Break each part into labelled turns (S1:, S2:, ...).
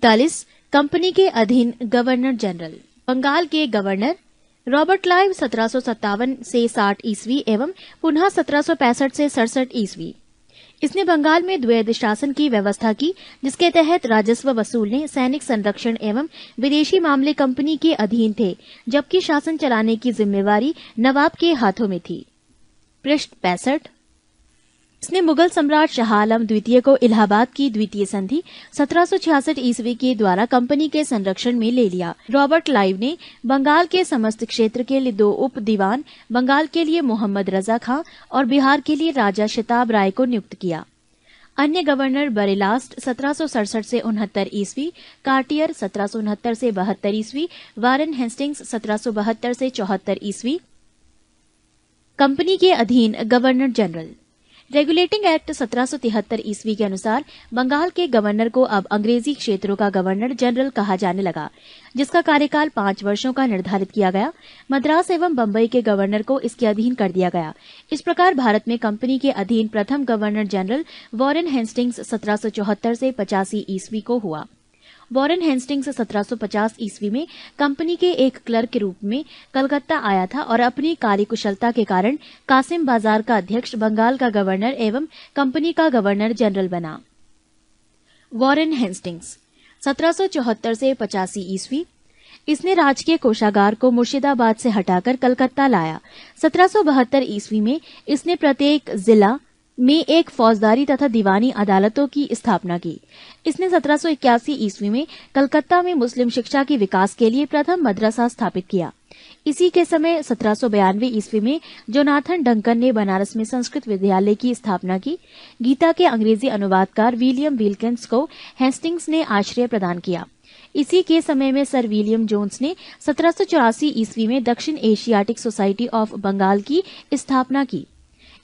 S1: 41 company के अधीन governor general. Bengal के गवर्नर रॉबर्ट क्लाइव 1757 से 60 ईस्वी एवं पुनः 1765 से 67 ईस्वी। इसने बंगाल में द्वैध शासन की व्यवस्था की, जिसके तहत राजस्व वसूलने, सैनिक संरक्षण एवं विदेशी मामले कंपनी के अधीन थे, जबकि शासन चलाने की जिम्मेवारी नवाब के हाथों में थी। पृष्ठ 65। इसने मुगल सम्राट शाह आलम द्वितीय को इलाहाबाद की द्वितीय संधि 1766 ईस्वी के द्वारा कंपनी के संरक्षण में ले लिया। रॉबर्ट क्लाइव ने बंगाल के समस्त क्षेत्र के लिए 2 उप दीवान, बंगाल के लिए मोहम्मद रजा खां और बिहार के लिए राजा शिताब राय को नियुक्त किया। अन्य गवर्नर बरेलास्ट 1767 से 69 ईस्वी, कार्टियर 1769 से 72 ईस्वी, वारेन हेस्टिंग्स 1772 से 74 ईस्वी। कंपनी के अधीन गवर्नर जनरल। रेगुलेटिंग एक्ट 1773 ईस्वी के अनुसार बंगाल के गवर्नर को अब अंग्रेजी क्षेत्रों का गवर्नर जनरल कहा जाने लगा, जिसका कार्यकाल 5 वर्षों का निर्धारित किया गया। मद्रास एवं बंबई के गवर्नर को इसके अधीन कर दिया गया। इस प्रकार भारत में कंपनी के अधीन प्रथम गवर्नर जनरल वॉरेन हेस्टिंग्स 1774 से 85 ईस्वी को हुआ। वॉरेन हेस्टिंग्स 1750 ईस्वी में कंपनी के एक क्लर्क के रूप में कलकत्ता आया था और अपनी कार्यकुशलता के कारण कासिम बाजार का अध्यक्ष, बंगाल का गवर्नर एवं कंपनी का गवर्नर जनरल बना। वॉरेन हेस्टिंग्स 1774 से 85 ईस्वी। इसने राजकीय कोषागार को मुर्शिदाबाद से हटाकर कलकत्ता लाया। 1772 ईस्वी में इसने प्रत्येक जिला में एक फौजदारी तथा दीवानी अदालतों की स्थापना की। इसने 1781 ईस्वी में कलकत्ता में मुस्लिम शिक्षा के विकास के लिए प्रथम मदरसा स्थापित किया। इसी के समय 1792 ईस्वी में जोनाथन डंकन ने बनारस में संस्कृत विद्यालय की स्थापना की। गीता के अंग्रेजी अनुवादकार विलियम विल्किंस को हेस्टिंग्स ने आश्रय प्रदान किया। इसी के समय में सर विलियम जोन्स ने 1784 ईस्वी में दक्षिण एशियाटिक सोसाइटी ऑफ बंगाल की स्थापना की।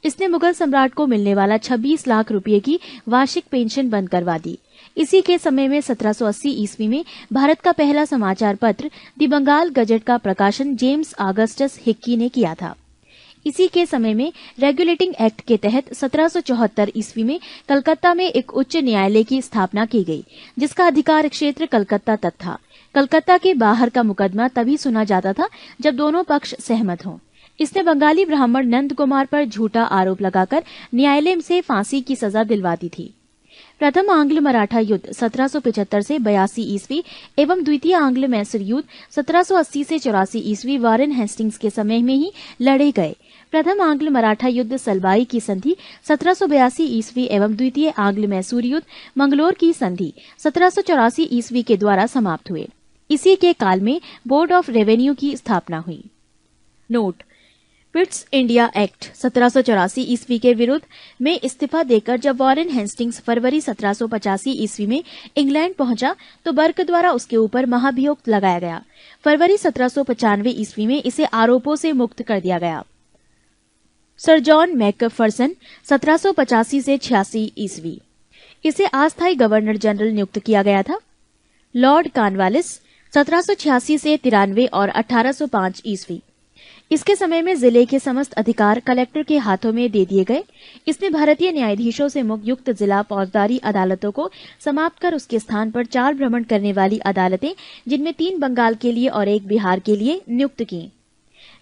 S1: इसने मुगल सम्राट को मिलने वाला 26 लाख रुपए की वार्षिक पेंशन बंद करवा दी। इसी के समय में 1780 ईस्वी में भारत का पहला समाचार पत्र दी बंगाल गजट का प्रकाशन जेम्स ऑगस्टस हिक्की ने किया था। इसी के समय में रेगुलेटिंग एक्ट के तहत 1774 ईस्वी में कलकत्ता में एक उच्च न्यायालय की स्थापना की गई, जिसका अधिकार क्षेत्र कलकत्ता तक था। कलकत्ता के बाहर का मुकदमा तभी सुना जाता था जब दोनों पक्ष सहमत हों। इसने बंगाली ब्राह्मण नंद कुमार पर झूठा आरोप लगाकर न्यायालय से फांसी की सजा दिलवा दी थी। प्रथम आंग्ल मराठा युद्ध 1775 से 82 ईस्वी एवं द्वितीय आंग्ल मैसूर युद्ध 1780 से 84 ईस्वी वॉरेन हेस्टिंग्स के समय में ही लड़े गए। प्रथम आंग्ल मराठा युद्ध सलबाई की संधि 1782 ईस्वी एवं द्वितीय आंग्ल मैसूर युद्ध मंगलोर की संधि 1784 ईस्वी के द्वारा समाप्त हुए। इसी के काल में बोर्ड ऑफ रेवेन्यू की स्थापना हुई। नोट: पिट्स इंडिया एक्ट 1784 ईस्वी के विरुद्ध में इस्तीफा देकर जब वॉरेन हेस्टिंग्स फरवरी 1785 ईस्वी में इंग्लैंड पहुंचा तो बर्क द्वारा उसके ऊपर महाभियोग लगाया गया। फरवरी 1795 ईस्वी में इसे आरोपों से मुक्त कर दिया गया। सर जॉन मैकफर्सन 1785 से 86 ईस्वी। इसे अस्थायी गवर्नर जनरल नियुक्त किया गया था। लॉर्ड कॉर्नवालिस 1786 से 93 और 1805 ईस्वी। इसके समय में जिले के समस्त अधिकार कलेक्टर के हाथों में दे दिए गए। इसने भारतीय न्यायाधीशों से युक्त जिला फौजदारी अदालतों को समाप्त कर उसके स्थान पर 4 भ्रमण करने वाली अदालतें, जिनमें 3 बंगाल के लिए और 1 बिहार के लिए, नियुक्त की।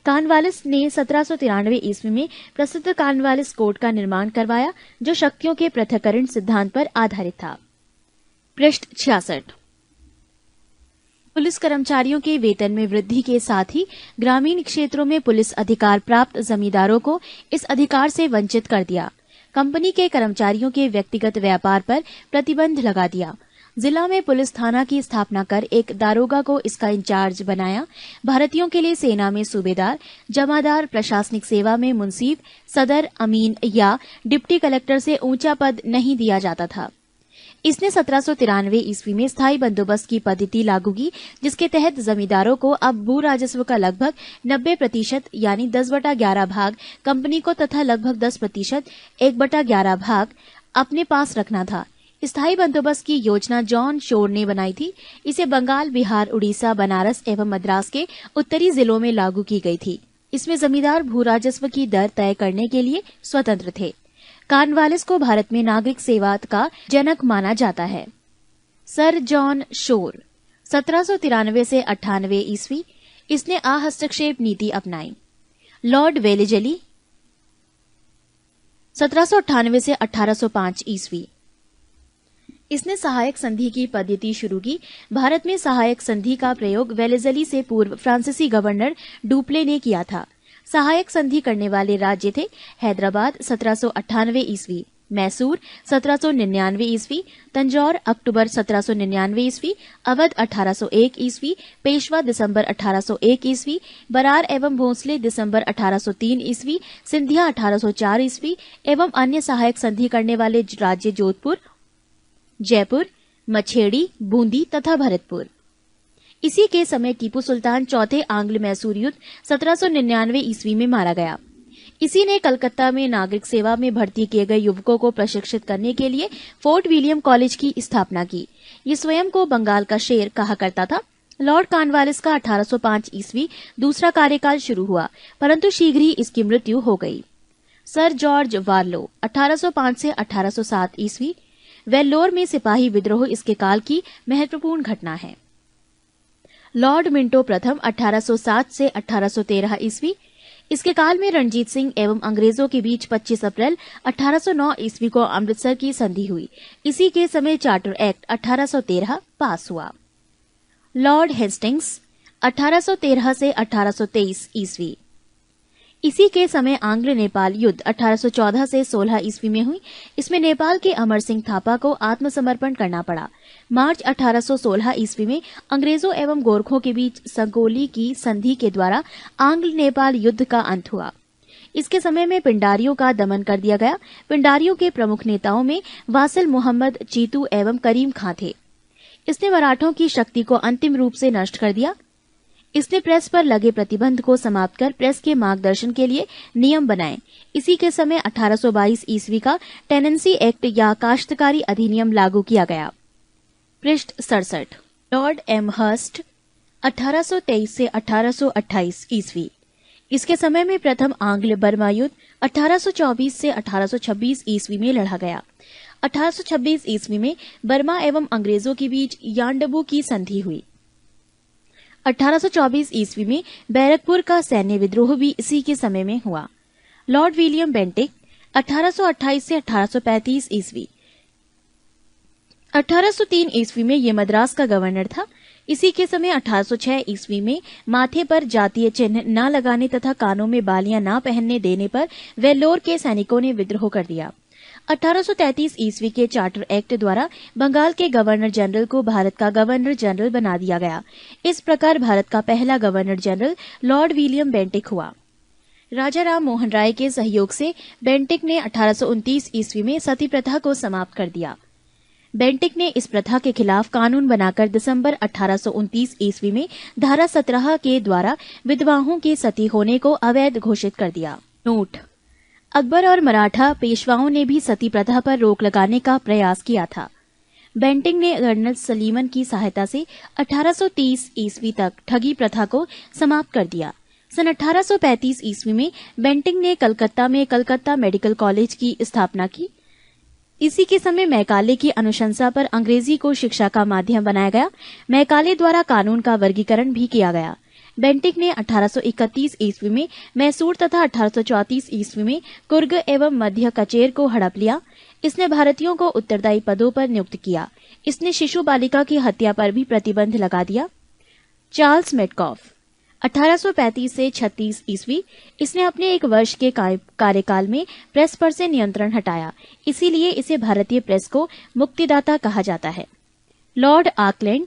S1: कॉर्नवालिस ने 1793 ईस्वी में प्रसिद्ध कॉर्नवालिस कोर्ट का निर्माण करवाया, जो शक्तियों के पृथक्करण सिद्धांत पर आधारित था। पृष्ठ 66। पुलिस कर्मचारियों के वेतन में वृद्धि के साथ ही ग्रामीण क्षेत्रों में पुलिस अधिकार प्राप्त जमींदारों को इस अधिकार से वंचित कर दिया। कंपनी के कर्मचारियों के व्यक्तिगत व्यापार पर प्रतिबंध लगा दिया। जिला में पुलिस थाना की स्थापना कर एक दारोगा को इसका इंचार्ज बनाया। भारतीयों के लिए सेना में सूबेदार, जमादार, प्रशासनिक सेवा में मुंसीब, सदर, अमीन या डिप्टी कलेक्टर से ऊंचा पद नहीं दिया जाता था। इसने 1793 ईस्वी में स्थायी बंदोबस्त की पद्धति लागू की, जिसके तहत जमींदारों को अब भू राजस्व का लगभग 90% यानी 10/11 भाग कंपनी को तथा लगभग 10% 1/11 भाग अपने पास रखना था। स्थायी बंदोबस्त की योजना जॉन शोर ने बनाई थी। इसे बंगाल, बिहार, उड़ीसा, बनारस एवं मद्रास के उत्तरी जिलों में लागू की गई थी। इसमें जमींदार भू राजस्व की दर तय करने के लिए स्वतंत्र थे। कॉर्नवालिस को भारत में नागरिक सेवा का जनक माना जाता है। सर जॉन शोर 1793 से 98 ईस्वी, इसने अहस्तक्षेप नीति अपनाई। लॉर्ड वेलेजली 1798 से 1805 ईस्वी, इसने सहायक संधि की पद्धति शुरू की। भारत में सहायक संधि का प्रयोग वेलेजली से पूर्व फ्रांसीसी गवर्नर डुप्ले ने किया था। सहायक संधि करने वाले राज्य थे हैदराबाद 1798 ईस्वी, मैसूर 1799 ईस्वी, तंजौर अक्टूबर 1799 ईस्वी, अवध 1801 ईस्वी, पेशवा दिसंबर 1801 ईस्वी, बरार एवं भोंसले दिसंबर 1803 ईस्वी, सिंधिया 1804 ईस्वी एवं अन्य सहायक संधि करने वाले राज्य जोधपुर, जयपुर, मछेड़ी, बूंदी तथा भरतपुर। इसी के समय टीपू सुल्तान चौथे आंग्ल मैसूर युद्ध 1799 ईस्वी में मारा गया। इसी ने कलकत्ता में नागरिक सेवा में भर्ती किए गए युवकों को प्रशिक्षित करने के लिए फोर्ट विलियम कॉलेज की स्थापना की। ये स्वयं को बंगाल का शेर कहा करता था। लॉर्ड कॉर्नवालिस का 1805 ईस्वी दूसरा कार्यकाल शुरू हुआ, परंतु शीघ्र ही इसकी मृत्यु हो गई। सर जॉर्ज वारलो 1805 से 1807 ईस्वी, वेल्लोर में सिपाही विद्रोह इसके काल की महत्वपूर्ण घटना है। लॉर्ड मिंटो प्रथम 1807 से 1813 ईस्वी, इसके काल में रणजीत सिंह एवं अंग्रेजों के बीच 25 अप्रैल 1809 ईस्वी को अमृतसर की संधि हुई। इसी के समय चार्टर एक्ट 1813 पास हुआ। लॉर्ड हेस्टिंग्स 1813 से 1823 ईस्वी, इसी के समय आंग्ल नेपाल युद्ध 1814 से 16 ईस्वी में हुई। इसमें नेपाल के अमर सिंह थापा को आत्मसमर्पण करना पड़ा। मार्च 1816 ईस्वी में अंग्रेजों एवं गोरखों के बीच संगोली की संधि के द्वारा आंग्ल नेपाल युद्ध का अंत हुआ। इसके समय में पिंडारियों का दमन कर दिया गया। पिंडारियों के प्रमुख नेताओं में वासिल मोहम्मद चीतू एवं करीम खां थे। इसने मराठों की शक्ति को अंतिम रूप से नष्ट कर दिया। इसने प्रेस पर लगे प्रतिबंध को समाप्त कर प्रेस के मार्गदर्शन के लिए नियम बनाए। इसी के समय 1822 ईस्वी का टेनेंसी एक्ट या काश्तकारी अधिनियम लागू किया गया। पृष्ठ 67। लॉर्ड एम हर्स्ट 1823 से 1828 ईस्वी, इसके समय में प्रथम आंग्ल बर्मा युद्ध 1824 से 1826 ईस्वी में लड़ा गया। 1826 ईस्वी में बर्मा एवं अंग्रेजों के बीच यांडबू की संधि हुई। 1824 ईस्वी में बैरकपुर का सैन्य विद्रोह भी इसी के समय में हुआ। लॉर्ड विलियम बेंटिक 1828 से 1835 ईस्वी, 1803 ईस्वी में ये मद्रास का गवर्नर था। इसी के समय 1806 ईस्वी में माथे पर जातीय चिन्ह न लगाने तथा कानों में बालियां न पहनने देने पर वेल्लोर के सैनिकों ने विद्रोह कर दिया। 1833 ईस्वी के चार्टर एक्ट द्वारा बंगाल के गवर्नर जनरल को भारत का गवर्नर जनरल बना दिया गया। इस प्रकार भारत का पहला governor general Lord William Bentinck हुआ। राजा राम मोहन राय के सहयोग से बेंटिक ने 1829 ईस्वी में सती प्रथा को समाप्त कर दिया। बेंटिक ने इस प्रथा के खिलाफ कानून बनाकर दिसंबर 1829 ईस्वी में धारा 17 के द्वारा विधवाओं के सती होने को अवैध घोषित कर दिया। नोट: अकबर और मराठा पेशवाओं ने भी सती प्रथा पर रोक लगाने का प्रयास किया था। बेंटिक ने कर्नल सलीमन की सहायता से 1830 ईस्वी तक ठगी प्रथा को समाप्त कर दिया। सन 1835 ईस्वी में बेंटिक ने कलकत्ता में कलकत्ता मेडिकल कॉलेज की स्थापना की। इसी के समय मैकाले की अनुशंसा पर अंग्रेजी को शिक्षा का माध्यम बनाया गया। मैकाले द्वारा कानून का वर्गीकरण भी किया गया। बेंटिक ने 1831 ईस्वी में मैसूर तथा 1834 ईस्वी में कुर्ग एवं मध्य कचेर को हड़प लिया। इसने भारतीयों को उत्तरदायी पदों पर नियुक्त किया। इसने शिशु बालिका की हत्या पर भी प्रतिबंध लगा दिया। चार्ल्स मेटकॉफ 1835 से 36 ईस्वी, इसने अपने एक वर्ष के कार्यकाल में प्रेस पर से नियंत्रण हटाया। इसीलिए इसे भारतीय प्रेस को मुक्तिदाता कहा जाता है। लॉर्ड आकलैंड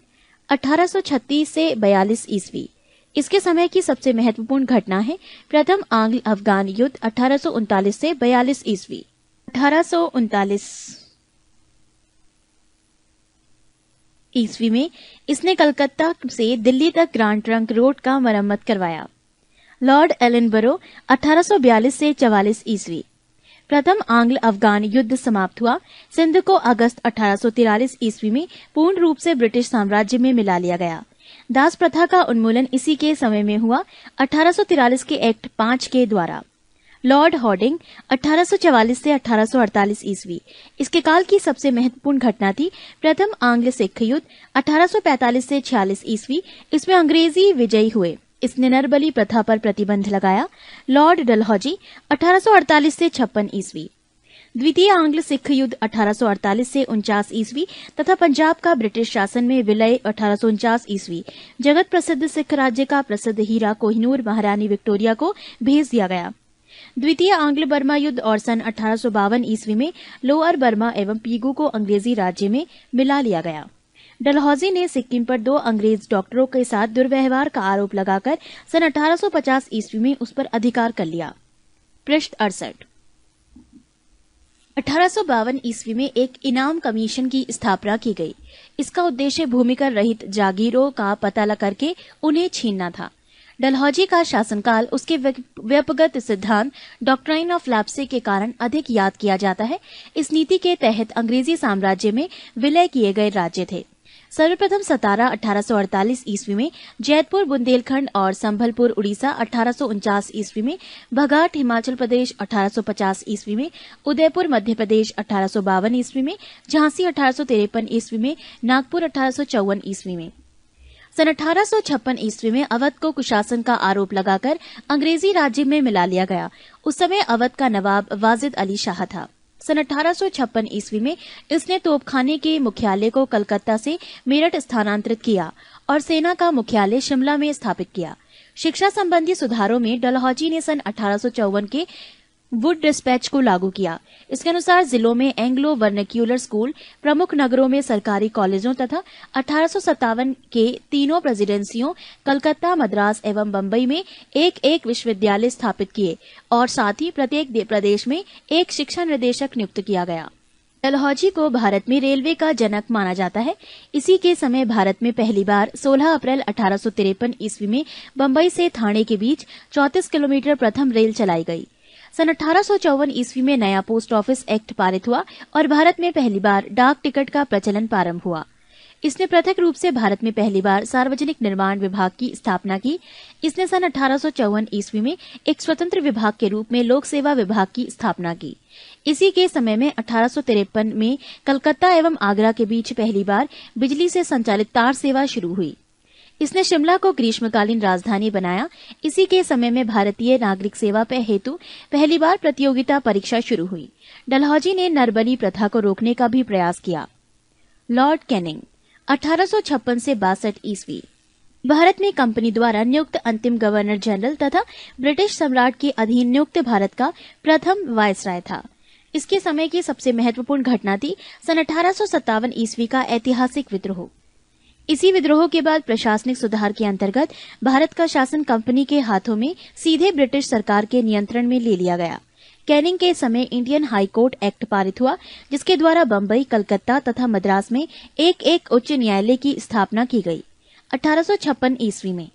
S1: 1836 से 42 ईस्वी, इसके समय की सबसे महत्वपूर्ण घटना है प्रथम आंग्ल अफगान युद्ध 1839 से 42 ईस्वी। 1839 ईस्वी में इसने कलकत्ता से दिल्ली तक ग्रांड ट्रंक रोड का मरम्मत करवाया। लॉर्ड एलनबरो 1842 से 44 ईस्वी, प्रथम आंग्ल अफगान युद्ध समाप्त हुआ। सिंध को अगस्त 1843 ईस्वी में पूर्ण रूप से ब्रिटिश साम्राज्य में मिला लिया गया। दास प्रथा का उन्मूलन इसी के समय में हुआ 1843 के एक्ट 5 के द्वारा। लॉर्ड हॉर्डिंग 1844 से 1848 ईस्वी। इसके काल की सबसे महत्वपूर्ण घटना थी प्रथम आंग्ल सिख युद्ध 1845 से 46 ईस्वी। इसमें अंग्रेजी विजयी हुए। इसने नरबली प्रथा पर प्रतिबंध लगाया। लॉर्ड डलहौजी 1848 से 56 ईस्वी। द्वितीय आंग्ल सिख युद्ध 1848 से 49 ईस्वी तथा पंजाब का ब्रिटिश शासन में विलय 1849 ईस्वी। जगत प्रसिद्ध सिख राज्य का प्रसिद्ध हीरा कोहिनूर महारानी विक्टोरिया को भेज दिया गया। द्वितीय आंग्ल बर्मा युद्ध और सन 1852 ईस्वी में लोअर बर्मा एवं पीगू को अंग्रेजी राज्य में मिला लिया गया। डलहौजी ने सिक्किम पर 2 अंग्रेज डॉक्टरों के साथ दुर्व्यवहार का आरोप लगाकर सन 1850 ईस्वी में उस पर अधिकार कर लिया। पृष्ठ 68। 1852 ईस्वी में एक इनाम कमीशन की स्थापना की गई। इसका उद्देश्य भूमिकर रहित जागीरों का पता करके उन्हें छीनना था। डलहौजी का शासनकाल उसके व्यपगत सिद्धांत डॉक्ट्राइन ऑफ लैप्से के कारण अधिक याद किया जाता है। इस नीति के तहत अंग्रेजी साम्राज्य में विलय किए गए राज्य थे। सर्वप्रथम सतारा 1848 ईस्वी में, जैतपुर बुंदेलखंड और संभलपुर उड़ीसा 1849 ईस्वी में, बघाट हिमाचल प्रदेश 1850 ईस्वी में, उदयपुर मध्य प्रदेश 1852 ईस्वी में, झांसी 1853 ईस्वी में, नागपुर 1854 ईस्वी में। सन 1856 ईस्वी में अवध को कुशासन का आरोप लगाकर अंग्रेजी राज्य में मिला लिया गया। उस समय अवध का नवाब वाजिद अली शाह था। सन 1856 ईस्वी में इसने तोपखाने के मुख्यालय को कलकत्ता से मेरठ स्थानांतरित किया और सेना का मुख्यालय शिमला में स्थापित किया। शिक्षा संबंधी सुधारों में डलहौजी ने सन 1854 के वुड डिस्पैच को लागू किया। इसके अनुसार जिलों में एंग्लो वर्नाक्यूलर स्कूल, प्रमुख नगरों में सरकारी कॉलेजों तथा 1857 के तीनों प्रेसिडेंसियों कलकत्ता, मद्रास एवं बंबई में एक एक विश्वविद्यालय स्थापित किए और साथ ही प्रत्येक प्रदेश में एक शिक्षा निर्देशक नियुक्त किया गया। डलहौजी को भारत में रेलवे का जनक माना जाता है। इसी के समय भारत में पहली बार 16 अप्रैल 1853 ईस्वी में बंबई से थाने के बीच 34 किलोमीटर प्रथम रेल चलाई गई। सन 1854 ईस्वी में नया पोस्ट ऑफिस एक्ट पारित हुआ और भारत में पहली बार डाक टिकट का प्रचलन प्रारंभ हुआ। इसने पृथक रूप से भारत में पहली बार सार्वजनिक निर्माण विभाग की स्थापना की। इसने सन 1854 ईस्वी में एक स्वतंत्र विभाग के रूप में लोक सेवा विभाग की स्थापना की। इसी के समय में 1853 में कलकत्ता एवं आगरा के बीच पहली बार बिजली से संचालित तार सेवा शुरू हुई। इसने शिमला को ग्रीष्मकालीन राजधानी बनाया। इसी के समय में भारतीय नागरिक सेवा पे हेतु पहली बार प्रतियोगिता परीक्षा शुरू हुई। डलहौजी ने नरबली प्रथा को रोकने का भी प्रयास किया। लॉर्ड कैनिंग 1856 से 62 ईस्वी। भारत में कंपनी द्वारा नियुक्त अंतिम गवर्नर जनरल तथा ब्रिटिश सम्राट के अधीन नियुक्त भारत का प्रथम वायसराय था। इसके समय की सबसे महत्वपूर्ण घटना थी सन 1857 ईस्वी का ऐतिहासिक विद्रोह। इसी विद्रोह के बाद प्रशासनिक सुधार के अंतर्गत भारत का शासन कंपनी के हाथों में सीधे ब्रिटिश सरकार के नियंत्रण में ले लिया गया। कैनिंग के समय इंडियन हाई कोर्ट एक्ट पारित हुआ, जिसके द्वारा बंबई, कलकत्ता तथा मद्रास में एक एक उच्च न्यायालय की स्थापना की गई। 1856 ईस्वी में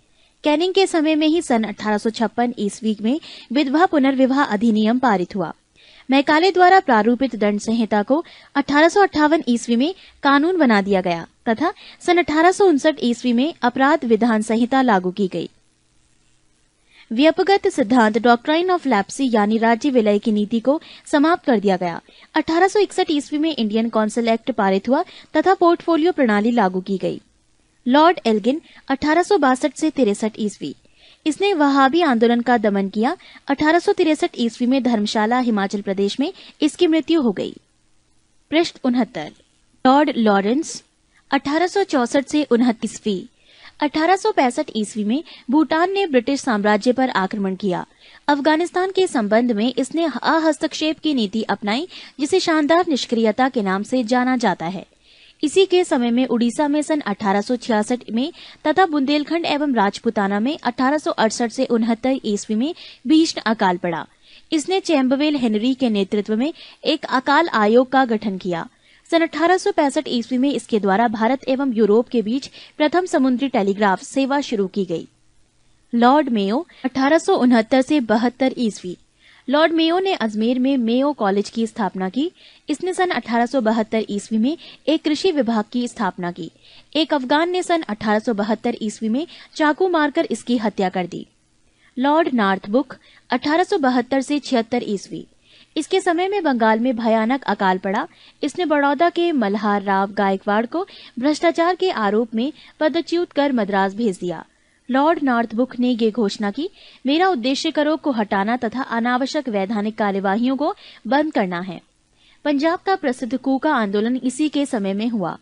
S1: कैनिंग के समय में ही सन 1856 ईस्वी में विधवा पुनर्विवाह अधिनियम पारित हुआ। मैकाले द्वारा प्रारूपित दंड संहिता को 1858 ईस्वी में कानून बना दिया गया तथा सन 1859 ईस्वी में अपराध विधान संहिता लागू की गई। व्यपगत सिद्धांत डॉक्ट्राइन ऑफ लैप्सी यानी राज्य विलय की नीति को समाप्त कर दिया गया। 1861 ईस्वी में इंडियन कौंसिल एक्ट पारित हुआ तथा पोर्टफोलियो प्रणाली लागू की गई। लॉर्ड एल्गिन 1862 से 63 ईस्वी। इसने वहाबी आंदोलन का दमन किया। 1863 ईस्वी में धर्मशाला, हिमाचल प्रदेश में इसकी मृत्यु हो गई। पृष्ठ 69। लॉर्ड लॉरेंस 1864 से 29 ईस्वी। 1865 ईस्वी में भूटान ने ब्रिटिश साम्राज्य पर आक्रमण किया। अफगानिस्तान के संबंध में इसने हस्तक्षेप की नीति अपनाई, जिसे शानदार निष्क्रियता के नाम से जाना जाता है। इसी के समय में उड़ीसा में सन 1866 में तथा बुंदेलखंड एवं राजपुताना में 1868 से 69 ईस्वी में भीषण अकाल पड़ा। इसने चैम्बरवेल हेनरी के नेतृत्व में एक अकाल आयोग का गठन किया। सन 1865 ईस्वी में इसके द्वारा भारत एवं यूरोप के बीच प्रथम समुद्री टेलीग्राफ सेवा शुरू की गई। लॉर्ड मेयो 1869 से 72 ईस्वी। लॉर्ड मेयो ने अजमेर में मेयो कॉलेज की स्थापना की। इसने सन 1872 ईस्वी में एक कृषि विभाग की स्थापना की। एक अफगान ने सन 1872 ईस्वी में चाकू मारकर इसकी हत्या कर दी। लॉर्ड नॉर्थब्रुक 1872 से 76 ईस्वी। इसके समय में बंगाल में भयानक अकाल पड़ा। इसने बड़ौदा के मल्हार राव गायकवाड़ को भ्रष्टाचार के आरोप में पदच्युत कर मद्रास भेज दिया। लॉर्ड नॉर्थब्रुक ने ये घोषणा की, मेरा उद्देश्य करों को हटाना तथा अनावश्यक वैधानिक कार्यवाहियों को बंद करना है। पंजाब का प्रसिद्ध कूका आंदोलन इसी के समय में हुआ।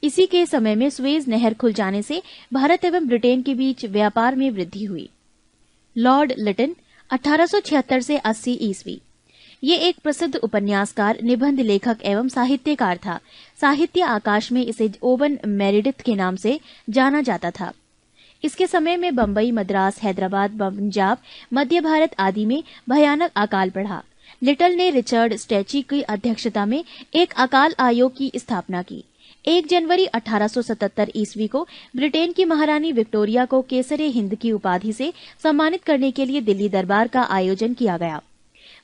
S1: इसी के समय में सुएज नहर खुल जाने से भारत एवं ब्रिटेन के बीच व्यापार में वृद्धि हुई। लॉर्ड लिटन 1876 से 80 ईस्वी। ये एक प्रसिद्ध उपन्यासकार, निबंध लेखक एवं साहित्यकार था। साहित्य आकाश में इसे ओवन मेरिडिथ के नाम से जाना जाता था। इसके समय में बंबई, मद्रास, हैदराबाद, पंजाब, मध्य भारत आदि में भयानक अकाल पड़ा। लिटल ने रिचर्ड स्टैची की अध्यक्षता में एक अकाल आयोग की स्थापना की। 1 जनवरी 1877 ईस्वी को ब्रिटेन की महारानी विक्टोरिया को केसरे हिंद की उपाधि से सम्मानित करने के लिए दिल्ली दरबार का आयोजन किया गया।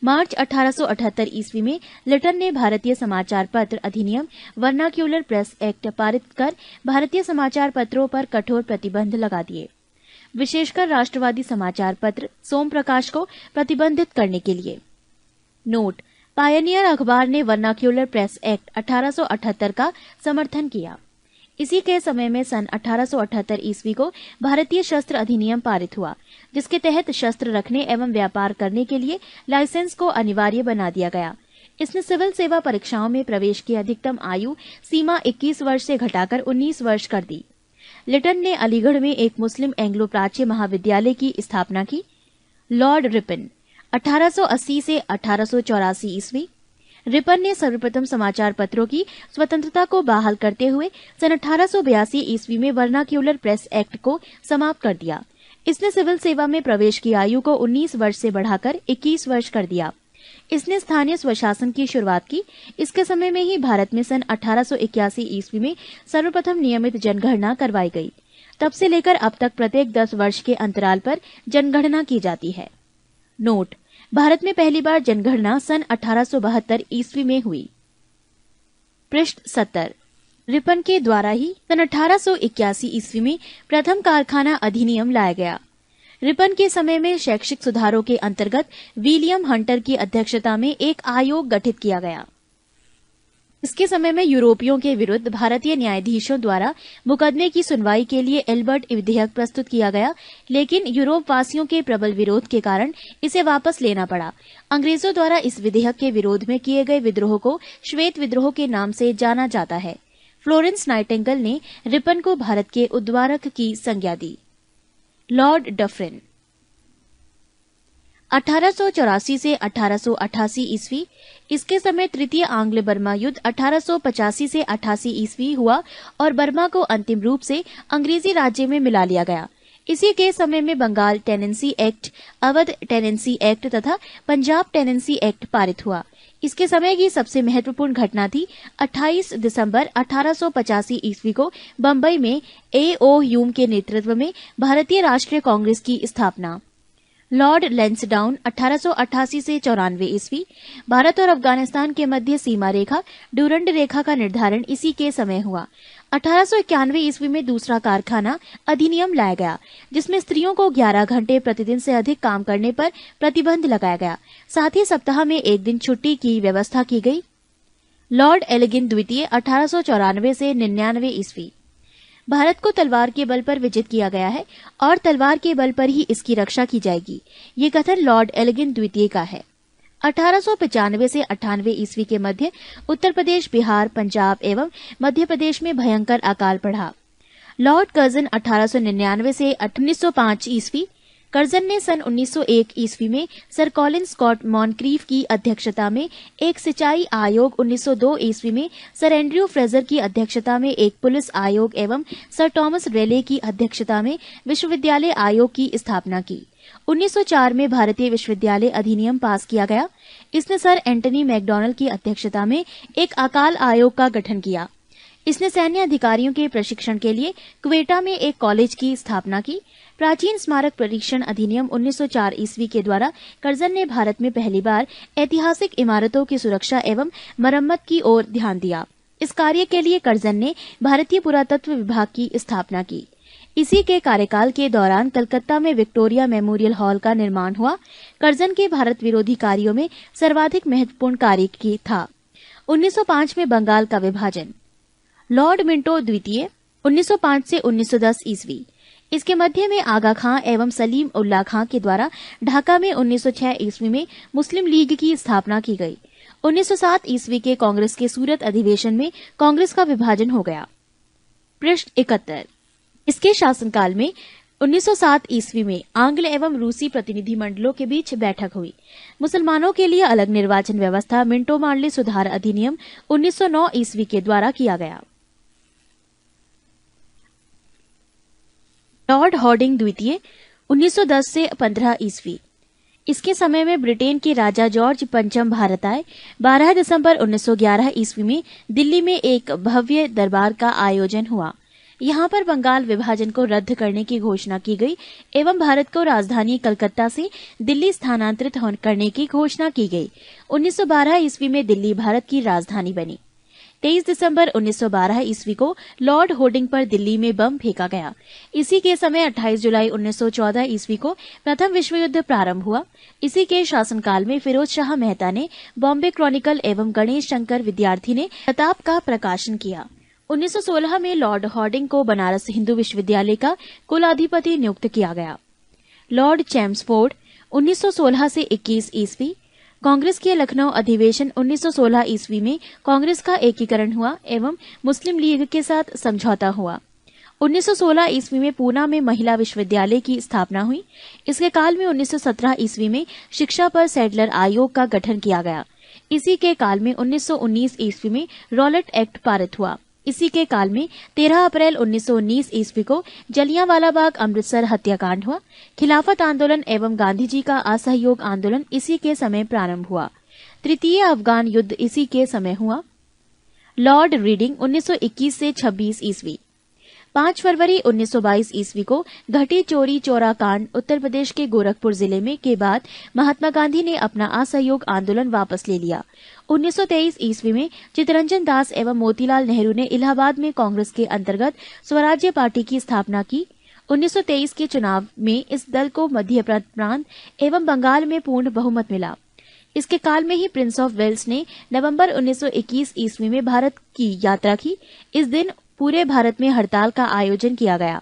S1: मार्च 1878 ईस्वी में लिटन ने भारतीय समाचार पत्र अधिनियम वर्नाक्यूलर प्रेस एक्ट पारित कर भारतीय समाचार पत्रों पर कठोर प्रतिबंध लगा दिए, विशेषकर राष्ट्रवादी समाचार पत्र सोम प्रकाश को प्रतिबंधित करने के लिए। नोट: पायनियर अखबार ने वर्नाक्यूलर प्रेस एक्ट 1878 का समर्थन किया। इसी के समय में सन 1878 ईस्वी को भारतीय शस्त्र अधिनियम पारित हुआ, जिसके तहत शस्त्र रखने एवं व्यापार करने के लिए लाइसेंस को अनिवार्य बना दिया गया। इसने सिविल सेवा परीक्षाओं में प्रवेश की अधिकतम आयु सीमा 21 वर्ष से घटाकर 19 वर्ष कर दी। लिटन ने अलीगढ़ में एक मुस्लिम एंग्लो प्राच्य महाविद्यालय की स्थापना की। लॉर्ड रिपन 1880 से 1884 ईस्वी। रिपन ने सर्वप्रथम समाचार पत्रों की स्वतंत्रता को बहाल करते हुए सन 1882 ईस्वी में वर्नाक्यूलर प्रेस एक्ट को समाप्त कर दिया। इसने सिविल सेवा में प्रवेश की आयु को 19 वर्ष से बढ़ाकर 21 वर्ष कर दिया। इसने स्थानीय स्वशासन की शुरुआत की। इसके समय में ही भारत में सन 1881 ईस्वी में सर्वप्रथम नियमित जनगणना करवाई गई। तब से लेकर अब तक प्रत्येक 10 वर्ष के अंतराल पर जनगणना की जाती है। नोट: भारत में पहली बार जनगणना सन 1872 ईस्वी में हुई। पृष्ठ 70। रिपन के द्वारा ही सन 1881 ईस्वी में प्रथम कारखाना अधिनियम लाया गया। रिपन के समय में शैक्षिक सुधारों के अंतर्गत विलियम हंटर की अध्यक्षता में एक आयोग गठित किया गया। इसके समय में यूरोपियों के विरुद्ध भारतीय न्यायाधीशों द्वारा मुकदमे की सुनवाई के लिए एल्बर्ट विधेयक प्रस्तुत किया गया, लेकिन यूरोप वासियों के प्रबल विरोध के कारण इसे वापस लेना पड़ा। अंग्रेजों द्वारा इस विधेयक के विरोध में किए गए विद्रोह को श्वेत विद्रोह के नाम से जाना जाता है। फ्लोरेंस नाइटिंगेल ने रिपन को भारत के उद्वारक की संज्ञा दी। लॉर्ड डफरिन 1884 से 1888 ईस्वी। इसके समय तृतीय आंग्ल बर्मा युद्ध 1885 से 88 ईस्वी हुआ और बर्मा को अंतिम रूप से अंग्रेजी राज्य में मिला लिया गया। इसी के समय में Bengal tenancy act, Awadh tenancy act तथा पंजाब टेनेंसी एक्ट पारित हुआ। इसके समय की सबसे महत्वपूर्ण घटना थी 28 दिसंबर 1885 ईस्वी को बंबई में A.O. ह्यूम के नेतृत्व में भारतीय राष्ट्रीय कांग्रेस की स्थापना। लॉर्ड लैंसडाउन 1888 से 94 ईस्वी। भारत और अफगानिस्तान के मध्य सीमा रेखा डूरंड रेखा का निर्धारण इसी के समय हुआ। 1891 ईस्वी में दूसरा कारखाना अधिनियम लाया गया, जिसमें स्त्रियों को 11 घंटे प्रतिदिन से अधिक काम करने पर प्रतिबंध लगाया गया। साथ ही सप्ताह में एक दिन छुट्टी की व्यवस्था की गई। लॉर्ड एलिगिन द्वितीय 1894 से 99 ईस्वी। भारत को तलवार के बल पर विजित किया गया है और तलवार के बल पर ही इसकी रक्षा की जाएगी। ये कथन लॉर्ड एलिगिन द्वितीय का है। 1895 से 98 ईस्वी के मध्य उत्तर प्रदेश, बिहार, पंजाब एवं मध्य प्रदेश में भयंकर अकाल पड़ा। लॉर्ड कर्जन 1899 से 1905 ईस्वी। कर्जन ने सन 1901 ईस्वी में सर कॉलिन स्कॉट मॉनक्रीफ की अध्यक्षता में एक सिंचाई आयोग, 1902 ईस्वी में सर एंड्रयू फ्रेजर की अध्यक्षता में एक पुलिस आयोग एवं सर टॉमस रेले की अध्यक्षता में विश्वविद्यालय आयोग की स्थापना की। 1904 में भारतीय विश्वविद्यालय अधिनियम पास किया गया। इसने सर एंटनी मैकडॉनल्ड की अध्यक्षता में एक अकाल आयोग का गठन किया। इसने सैन्य अधिकारियों के प्रशिक्षण के लिए क्वेटा में एक कॉलेज की स्थापना की। प्राचीन स्मारक परीक्षण अधिनियम 1904 ईस्वी के द्वारा कर्जन ने भारत में पहली बार ऐतिहासिक इमारतों की सुरक्षा एवं मरम्मत की ओर ध्यान दिया। इस कार्य के लिए कर्जन ने भारतीय पुरातत्व विभाग की स्थापना की। इसी के कार्यकाल के दौरान कलकत्ता में विक्टोरिया मेमोरियल हॉल का निर्माण हुआ। कर्जन के भारत विरोधी कार्यों में सर्वाधिक महत्वपूर्ण कार्य की था। 1905 में बंगाल का विभाजन। लॉर्ड मिंटो द्वितीय 1905 से 1910 ईस्वी। इसके मध्य में आगा खां एवं सलीम उल्लाह खां के द्वारा ढाका में 1906 ईस्वी में मुस्लिम लीग की स्थापना की गई। 1907 ईस्वी के कांग्रेस के सूरत अधिवेशन में कांग्रेस का विभाजन हो गया। पृष्ठ 71। इसके शासनकाल में 1907 ईस्वी में आंग्ल एवं रूसी प्रतिनिधि मंडलों के बीच बैठक हुई। मुसलमानों के लिए अलग निर्वाचन व्यवस्था मिंटो मार्ले सुधार अधिनियम 1909 ईस्वी के द्वारा किया गया। लॉर्ड हॉर्डिंग द्वितीय 1910 से 15 ईस्वी। इसके समय में ब्रिटेन के राजा जॉर्ज पंचम भारत आए। 12 दिसंबर 1911 ईस्वी में दिल्ली में एक भव्य दरबार का आयोजन हुआ। यहाँ पर बंगाल विभाजन को रद्द करने की घोषणा की गई एवं भारत को राजधानी कलकत्ता से दिल्ली स्थानांतरित करने की घोषणा की गई। 1912 ईस्वी में दिल्ली भारत की राजधानी बनी। 23 दिसंबर 1912 ईस्वी को लॉर्ड होर्डिंग पर दिल्ली में बम फेंका गया। इसी के समय 28 जुलाई 1914 ईस्वी को प्रथम विश्व युद्ध प्रारंभ हुआ। इसी के शासनकाल में फिरोज शाह मेहता ने बॉम्बे क्रॉनिकल एवं गणेश शंकर विद्यार्थी ने प्रताप का प्रकाशन किया। 1916 में लॉर्ड हॉर्डिंग को बनारस हिंदू विश्वविद्यालय का कुलाधिपति नियुक्त किया गया। लॉर्ड चैम्सफोर्ड 1916 से 21 ईस्वी। कांग्रेस के लखनऊ अधिवेशन 1916 ईस्वी में कांग्रेस का एकीकरण हुआ एवं मुस्लिम लीग के साथ समझौता हुआ। 1916 ईस्वी में पूना में महिला विश्वविद्यालय की स्थापना हुई। इसके काल में 1917 ईस्वी में शिक्षा पर सैडलर आयोग का गठन किया गया। इसी के काल में 1919 ईस्वी में रॉलेट एक्ट पारित हुआ। इसी के काल में 13 अप्रैल 1919 ईस्वी को जलियांवाला बाग अमृतसर हत्याकांड हुआ। खिलाफत आंदोलन एवं गांधी जी का असहयोग आंदोलन इसी के समय प्रारंभ हुआ। तृतीय अफगान युद्ध इसी के समय हुआ। लॉर्ड रीडिंग 1921 से 26 ईस्वी। 5 फरवरी 1922 ईस्वी को घटी चोरी चोरा कांड उत्तर प्रदेश के गोरखपुर जिले में के बाद महात्मा गांधी ने अपना असहयोग आंदोलन वापस ले लिया। 1923 ईस्वी में चित्तरंजन दास एवं मोतीलाल नेहरू ने इलाहाबाद में कांग्रेस के अंतर्गत स्वराज्य पार्टी की स्थापना की। 1923 के चुनाव में इस दल को मध्य प्रांत एवं बंगाल में पूर्ण बहुमत मिला। इसके काल में ही प्रिंस ऑफ वेल्स ने नवंबर 1921 ईस्वी में भारत की यात्रा की। इस दिन पूरे भारत में हड़ताल का आयोजन किया गया।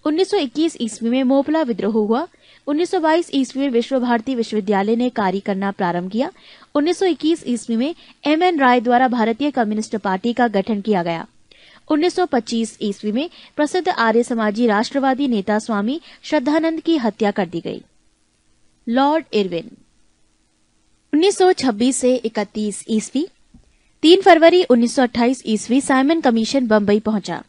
S1: 1921 ईस्वी में मोपला विद्रोह हुआ। 1922 ईस्वी में विश्व भारती विश्वविद्यालय ने कार्य करना प्रारंभ किया। 1921 ईस्वी में M.N. राय द्वारा भारतीय कम्युनिस्ट पार्टी का गठन किया गया। 1925 ईस्वी में प्रसिद्ध आर्य समाजी राष्ट्रवादी नेता स्वामी श्रद्धानंद की हत्या कर दी गई। लॉर्ड इरविन 1926 से 31 ईस्वी। 3 फरवरी 1928 ईस्वी साइमन कमीशन बंबई पहुंचा।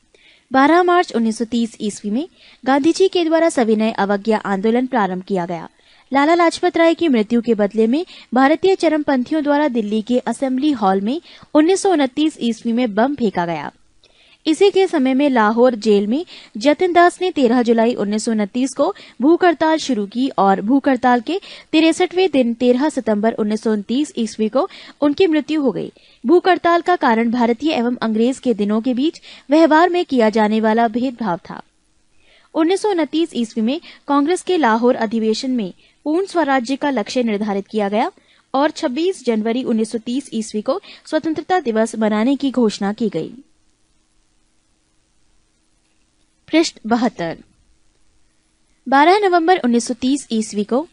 S1: 12 मार्च 1930 ईस्वी में गांधी जी के द्वारा सविनय अवज्ञा आंदोलन प्रारंभ किया गया। लाला लाजपत राय की मृत्यु के बदले में भारतीय चरमपंथियों द्वारा दिल्ली के असेंबली हॉल में 1929 ईस्वी में बम फेंका गया। इसी के समय में लाहौर जेल में जतिन दास ने 13 जुलाई 1929 को भूख हड़ताल शुरू की और भूख हड़ताल के 63वें दिन 13 सितंबर 1929 ईस्वी को उनकी मृत्यु हो गई। भूख हड़ताल का कारण भारतीय एवं अंग्रेज के दिनों के बीच व्यवहार में किया जाने वाला भेदभाव था। 1929 ईस्वी में कांग्रेस के लाहौर अधिवेशन में पूर्ण स्वराज्य का लक्ष्य निर्धारित किया गया और 26 जनवरी 1930 ईस्वी को स्वतंत्रता दिवस मनाने की घोषणा की गई। पृष्ठ 72। 12 नवंबर 1930 ईस्वी को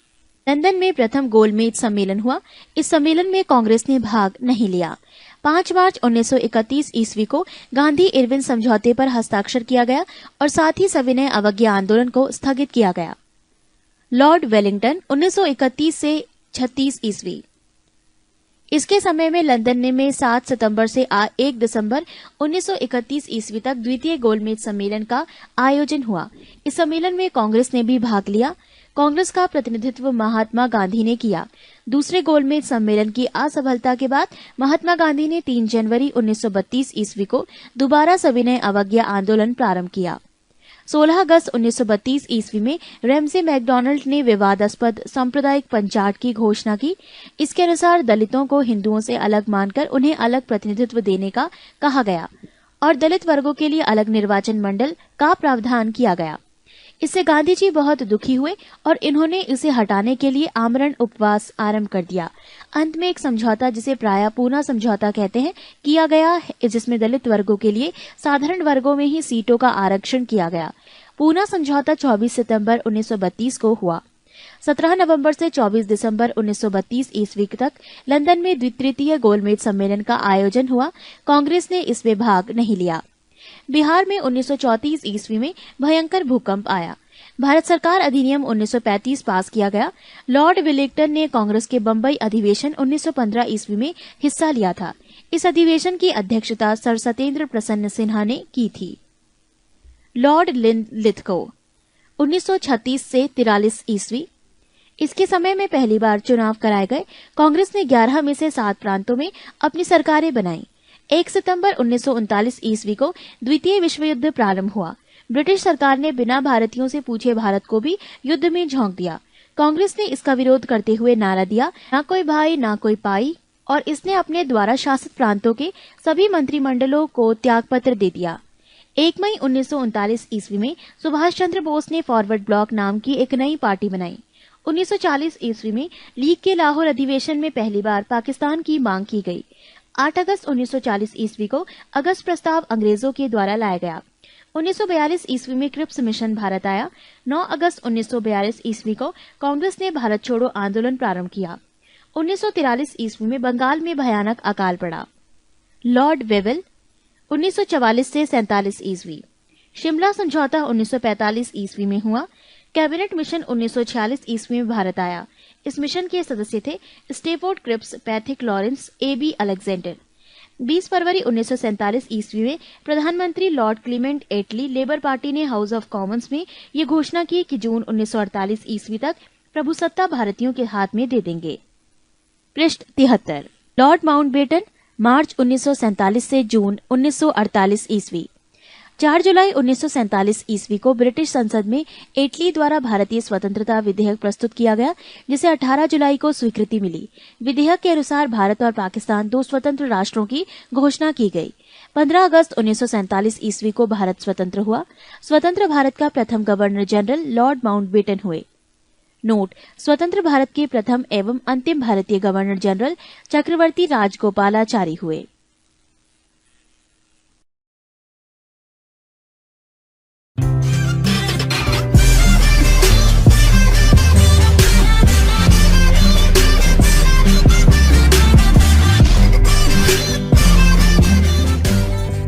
S1: लंदन में प्रथम गोलमेज सम्मेलन हुआ। इस सम्मेलन में कांग्रेस ने भाग नहीं लिया। 5 मार्च 1931 ईस्वी को गांधी इरविन समझौते पर हस्ताक्षर किया गया और साथ ही सविनय अवज्ञा आंदोलन को स्थगित किया गया। लॉर्ड वेलिंगटन 1931 से 36 ईस्वी। इसके समय में लंदन में 7 सितंबर से 1 दिसंबर 1931 ईस्वी तक द्वितीय गोलमेज सम्मेलन का आयोजन हुआ। इस सम्मेलन में कांग्रेस ने भी भाग लिया। कांग्रेस का प्रतिनिधित्व महात्मा गांधी ने किया। दूसरे गोलमेज सम्मेलन की असफलता के बाद महात्मा गांधी ने 3 जनवरी 1932 ईस्वी को दोबारा सविनय अवज्ञा आंदोलन प्रारंभ किया। 16 अगस्त 1932 ईस्वी में रैमसे मैकडॉनल्ड ने विवादास्पद सांप्रदायिक पंचाट की घोषणा की। इसके अनुसार दलितों को हिंदुओं से अलग मानकर उन्हें अलग प्रतिनिधित्व देने का कहा गया। और दलित वर्गों के लिए अलग निर्वाचन मंडल का प्रावधान किया गया। इससे गांधी जी बहुत दुखी हुए और इन्होंने इसे हटाने के लिए आमरण उपवास आरंभ कर दिया। अंत में एक समझौता, जिसे प्रायः पूना समझौता कहते हैं, किया गया, जिसमें दलित वर्गों के लिए साधारण वर्गों में ही सीटों का आरक्षण किया गया। पूना समझौता 24 सितंबर 1932 को हुआ। 17 नवंबर से 24 दिसंबर 1932 ईस्वी तक लंदन में तृतीय गोलमेज सम्मेलन का आयोजन हुआ। कांग्रेस ने इसमें भाग नहीं लिया। बिहार में 1934 ईस्वी में भयंकर भूकंप आया। भारत सरकार अधिनियम 1935 पास किया गया। लॉर्ड विलिंगटन ने कांग्रेस के बंबई अधिवेशन 1915 ईस्वी में हिस्सा लिया था। इस अधिवेशन की अध्यक्षता सर सत्येंद्र प्रसन्न सिन्हा ने की थी। लॉर्ड लिथगो 1936 से 43 ईस्वी, इसके समय में पहली बार चुनाव कराए गए। कांग्रेस ने 11 में से 7 प्रांतों में अपनी सरकारें बनाई। 1 सितंबर 1939 ईस्वी को द्वितीय विश्व युद्ध प्रारंभ हुआ। ब्रिटिश सरकार ने बिना भारतीयों से पूछे भारत को भी युद्ध में झोंक दिया। कांग्रेस ने इसका विरोध करते हुए नारा दिया, ना कोई भाई ना कोई पाई, और इसने अपने द्वारा शासित प्रांतों के सभी मंत्रिमंडलों को त्यागपत्र दे दिया। 1 मई 1939 ईस्वी में सुभाष चंद्र बोस ने फॉरवर्ड ब्लॉक नाम की एक नई पार्टी बनाई। 1940 ईस्वी में लीग के लाहौर अधिवेशन में पहली बार पाकिस्तान की मांग की गई। 8 अगस्त 1940 ईस्वी को अगस्त प्रस्ताव अंग्रेजों के द्वारा लाया गया। 1942 ईस्वी में क्रिप्स मिशन भारत आया। 9 अगस्त 1942 ईस्वी को कांग्रेस ने भारत छोड़ो आंदोलन प्रारंभ किया। 1943 ईस्वी में बंगाल में भयानक अकाल पड़ा। लॉर्ड वेवेल 1944 से 47 ईस्वी। शिमला समझौता 1945 ईस्वी में हुआ। कैबिनेट मिशन 1946 ईस्वी में भारत आया। इस मिशन के सदस्य थे Stafford Cripps, Pethick Lawrence, A.B. Alexander. 20 फरवरी 1947 ईस्वी में प्रधानमंत्री Lord Clement Attlee Labour Party ने हाउस ऑफ कॉमन्स में ये घोषणा की कि जून 1948 ईस्वी तक प्रभुसत्ता भारतीयों के हाथ में दे देंगे। पृष्ठ 73। लॉर्ड माउंटबेटन मार्च 1947 से जून 1948 ईस्वी। 4 जुलाई 1947 ईस्वी को ब्रिटिश संसद में एटली द्वारा भारतीय स्वतंत्रता विधेयक प्रस्तुत किया गया, जिसे 18 जुलाई को स्वीकृति मिली। विधेयक के अनुसार भारत और पाकिस्तान 2 स्वतंत्र राष्ट्रों की घोषणा की गई। 15 अगस्त 1947 ईस्वी को भारत स्वतंत्र हुआ। स्वतंत्र भारत का प्रथम गवर्नर जनरल लॉर्ड माउंटबेटन हुए। नोट: स्वतंत्र भारत के प्रथम एवं अंतिम भारतीय गवर्नर जनरल चक्रवर्ती राजगोपालाचारी हुए।